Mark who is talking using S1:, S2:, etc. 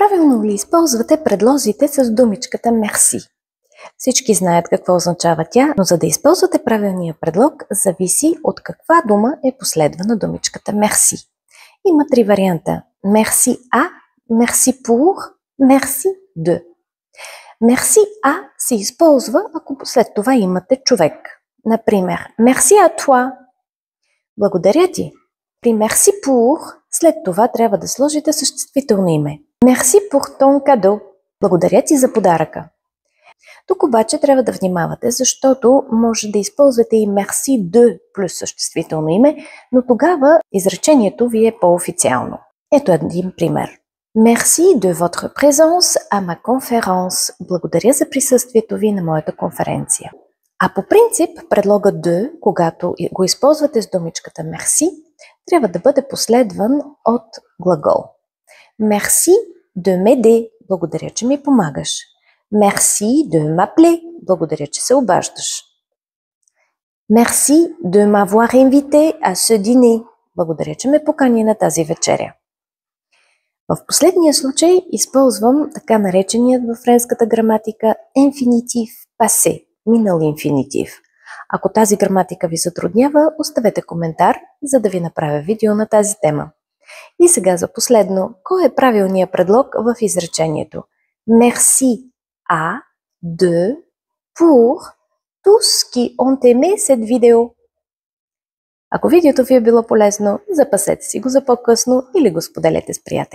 S1: Правилно ли използвате предлозите с думичката merci? Всички знаят какво означава тя, но за да използвате правилния предлог, зависи от каква дума е последвана думичката merci. Има три варианта. Merci à, merci pour, merci de. Merci à се използва, ако след това имате човек. Например, merci à toi. Благодаря ти. При merci pour след това трябва да сложите съществително име. Merci pour ton cadeau. Благодаря ти за подаръка. Тук обаче трябва да внимавате, защото може да използвате и merci de плюс съществително име, но тогава изречението ви е по-официално. Ето един пример. Merci de votre présence à ma conférence. Благодаря за присъствието ви на моята конференция. А по принцип, предлога de, когато го използвате с думичката merci, трябва да бъде последван от глагол. Merci de m'aider. Благодаря, че ми помагаш. Merci de m'appeler. Благодаря, че се обаждаш. Merci de m'avoir invité à ce dîner. Благодаря, че ме покани на тази вечеря. В последния случай използвам така нареченият във френската граматика инфинитив пасе, минал инфинитив. Ако тази граматика ви затруднява, оставете коментар, за да ви направя видео на тази тема. И сега за последно, кой е правилният предлог в изречението? Merci à, de, pour tous qui ont aimé cette vidéo. Ако видеото ви е било полезно, запасете си го за по-късно или го споделете с приятели.